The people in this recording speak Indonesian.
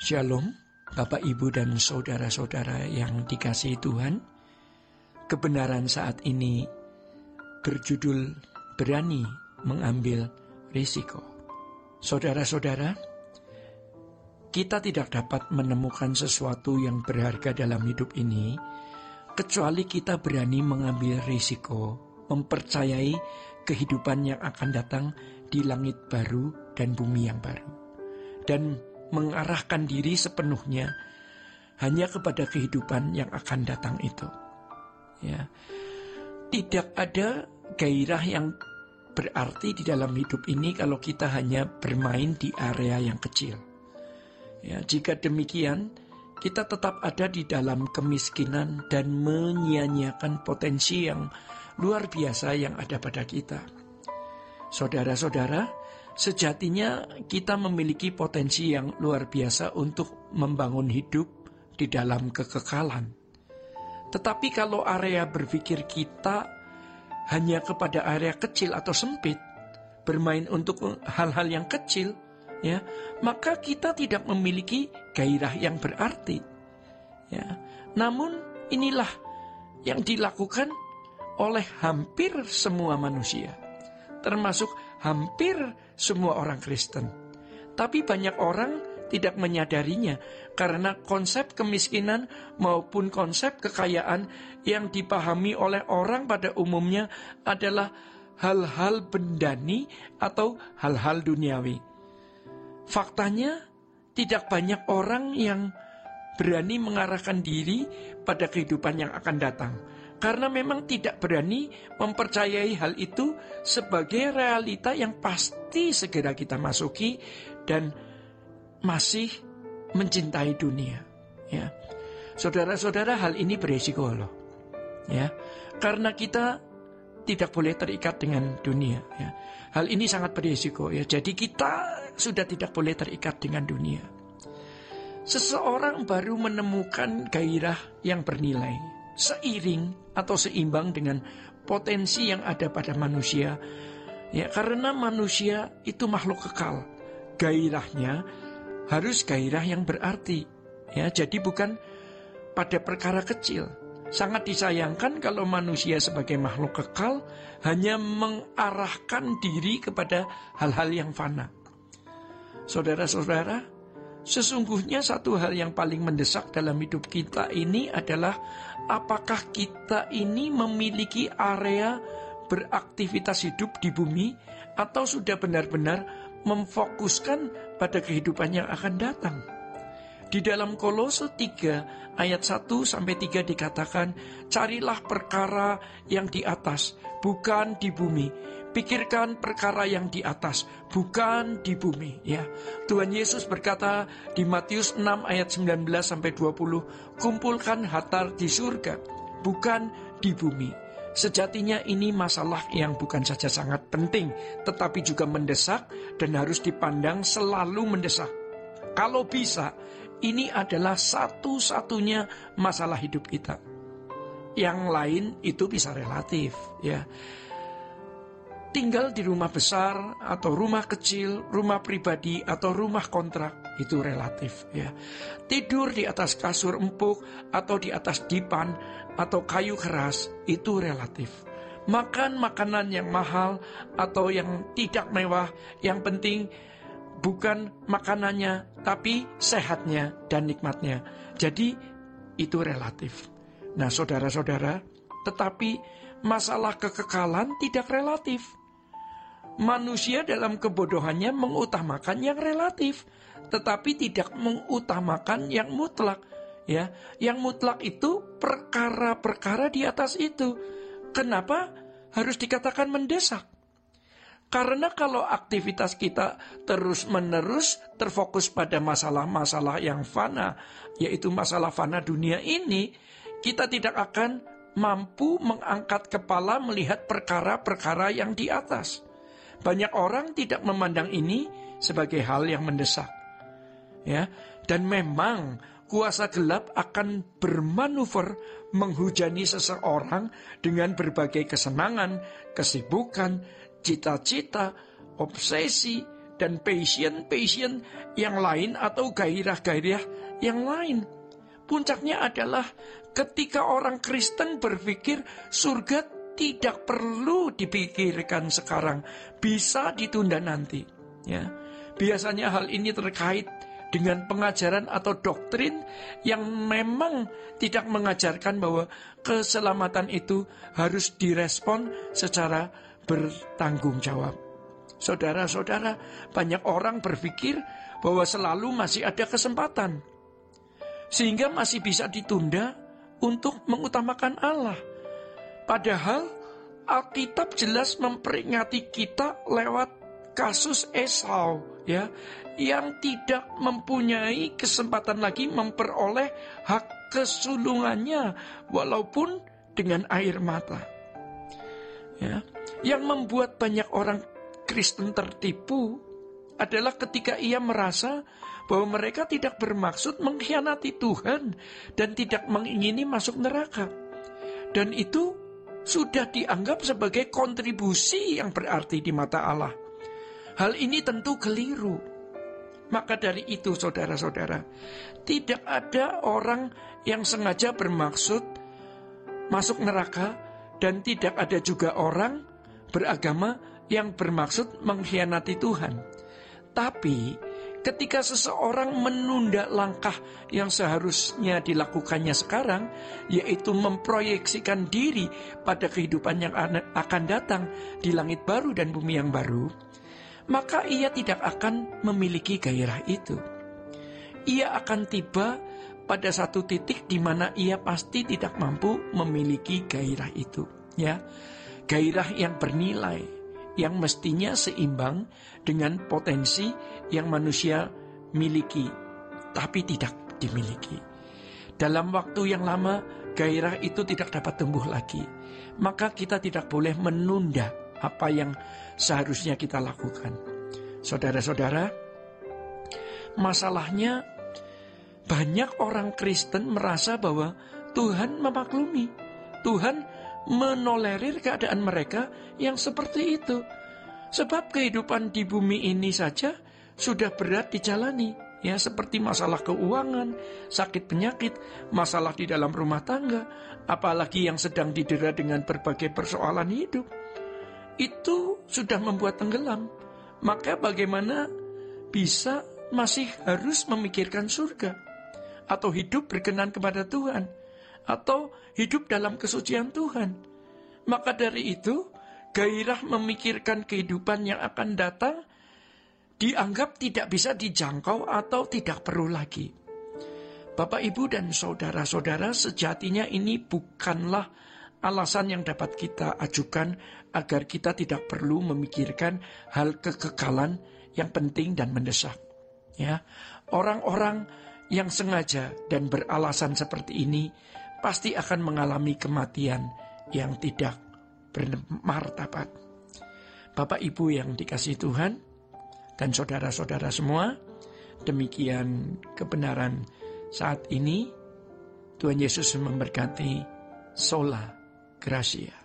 Shalom, Bapak, Ibu, dan saudara-saudara yang dikasihi Tuhan. Kebenaran saat ini berjudul berani mengambil risiko. Saudara-saudara, kita tidak dapat menemukan sesuatu yang berharga dalam hidup ini kecuali kita berani mengambil risiko, mempercayai kehidupan yang akan datang di langit baru dan bumi yang baru, dan mengarahkan diri sepenuhnya hanya kepada kehidupan yang akan datang itu. Ya, tidak ada gairah yang berarti di dalam hidup ini kalau kita hanya bermain di area yang kecil. Ya, jika demikian, kita tetap ada di dalam kemiskinan dan menyia-nyiakan potensi yang luar biasa yang ada pada kita. Saudara-saudara, sejatinya kita memiliki potensi yang luar biasa untuk membangun hidup di dalam kekekalan. Tetapi kalau area berpikir kita hanya kepada area kecil atau sempit, bermain untuk hal-hal yang kecil, ya, maka kita tidak memiliki gairah yang berarti. Ya. Namun inilah yang dilakukan oleh hampir semua manusia, termasuk hampir semua orang Kristen. Tapi banyak orang tidak menyadarinya karena konsep kemiskinan maupun konsep kekayaan yang dipahami oleh orang pada umumnya adalah hal-hal bendani atau hal-hal duniawi. Faktanya, tidak banyak orang yang berani mengarahkan diri pada kehidupan yang akan datang, karena memang tidak berani mempercayai hal itu sebagai realita yang pasti segera kita masuki dan masih mencintai dunia. Ya, saudara-saudara, hal ini beresiko loh. Ya, karena kita tidak boleh terikat dengan dunia. Ya, hal ini sangat beresiko. Ya, jadi kita sudah tidak boleh terikat dengan dunia. Seseorang baru menemukan gairah yang bernilai, seiring atau seimbang dengan potensi yang ada pada manusia. Ya, karena manusia itu makhluk kekal. Gairahnya harus gairah yang berarti. Ya, jadi bukan pada perkara kecil. Sangat disayangkan kalau manusia sebagai makhluk kekal hanya mengarahkan diri kepada hal-hal yang fana. Saudara-saudara, sesungguhnya satu hal yang paling mendesak dalam hidup kita ini adalah apakah kita ini memiliki area beraktivitas hidup di bumi atau sudah benar-benar memfokuskan pada kehidupan yang akan datang. Di dalam Kolose 3 ayat 1-3 dikatakan, carilah perkara yang di atas, bukan di bumi. Pikirkan perkara yang di atas, bukan di bumi. Ya, Tuhan Yesus berkata di Matius 6 ayat 19-20, kumpulkan harta di surga, bukan di bumi. Sejatinya ini masalah yang bukan saja sangat penting, tetapi juga mendesak dan harus dipandang selalu mendesak. Kalau bisa, ini adalah satu-satunya masalah hidup kita. Yang lain itu bisa relatif, ya. Tinggal di rumah besar atau rumah kecil, rumah pribadi atau rumah kontrak, itu relatif, ya. Tidur di atas kasur empuk atau di atas dipan atau kayu keras, itu relatif. Makan makanan yang mahal atau yang tidak mewah, yang penting bukan makanannya, tapi sehatnya dan nikmatnya. Jadi itu relatif. Nah, saudara-saudara, tetapi masalah kekekalan tidak relatif. Manusia dalam kebodohannya mengutamakan yang relatif, tetapi tidak mengutamakan yang mutlak. Ya, yang mutlak itu perkara-perkara di atas itu. Kenapa harus dikatakan mendesak? Karena kalau aktivitas kita terus-menerus terfokus pada masalah-masalah yang fana, yaitu masalah fana dunia ini, kita tidak akan mampu mengangkat kepala melihat perkara-perkara yang di atas. Banyak orang tidak memandang ini sebagai hal yang mendesak. Ya, dan memang kuasa gelap akan bermanuver menghujani seseorang dengan berbagai kesenangan, kesibukan, cita-cita, obsesi, dan passion yang lain atau gairah-gairah yang lain. Puncaknya adalah ketika orang Kristen berpikir surga tidak perlu dipikirkan sekarang, bisa ditunda nanti. Ya, biasanya hal ini terkait dengan pengajaran atau doktrin yang memang tidak mengajarkan bahwa keselamatan itu harus direspon secara bertanggung jawab. Saudara-saudara, banyak orang berpikir bahwa selalu masih ada kesempatan, sehingga masih bisa ditunda untuk mengutamakan Allah. Padahal Alkitab jelas memperingati kita lewat kasus Esau, ya, yang tidak mempunyai kesempatan lagi memperoleh hak kesulungannya walaupun dengan air mata. Ya, yang membuat banyak orang Kristen tertipu adalah ketika ia merasa bahwa mereka tidak bermaksud mengkhianati Tuhan dan tidak mengingini masuk neraka. Dan itu sudah dianggap sebagai kontribusi yang berarti di mata Allah. Hal ini tentu keliru. Maka dari itu saudara-saudara, tidak ada orang yang sengaja bermaksud masuk neraka, dan tidak ada juga orang beragama yang bermaksud mengkhianati Tuhan. Tapi ketika seseorang menunda langkah yang seharusnya dilakukannya sekarang, yaitu memproyeksikan diri pada kehidupan yang akan datang di langit baru dan bumi yang baru, maka ia tidak akan memiliki gairah itu. Ia akan tiba pada satu titik di mana ia pasti tidak mampu memiliki gairah itu, ya. Gairah yang bernilai, yang mestinya seimbang dengan potensi yang manusia miliki, tapi tidak dimiliki. Dalam waktu yang lama, gairah itu tidak dapat tumbuh lagi. Maka kita tidak boleh menunda apa yang seharusnya kita lakukan. Saudara-saudara, masalahnya banyak orang Kristen merasa bahwa Tuhan memaklumi, Tuhan menolerir keadaan mereka yang seperti itu. Sebab kehidupan di bumi ini saja sudah berat dijalani, ya, seperti masalah keuangan, sakit penyakit, masalah di dalam rumah tangga, apalagi yang sedang didera dengan berbagai persoalan hidup. Itu sudah membuat tenggelam. Maka bagaimana bisa masih harus memikirkan surga, atau hidup berkenan kepada Tuhan, atau hidup dalam kesucian Tuhan? Maka dari itu, gairah memikirkan kehidupan yang akan datang dianggap tidak bisa dijangkau atau tidak perlu lagi. Bapak, Ibu, dan saudara-saudara, sejatinya ini bukanlah alasan yang dapat kita ajukan agar kita tidak perlu memikirkan hal kekekalan yang penting dan mendesak. Ya, orang-orang yang sengaja dan beralasan seperti ini pasti akan mengalami kematian yang tidak bermartabat. Bapak, Ibu yang dikasihi Tuhan dan saudara-saudara semua, demikian kebenaran saat ini. Tuhan Yesus memberkati. Sola Gracia.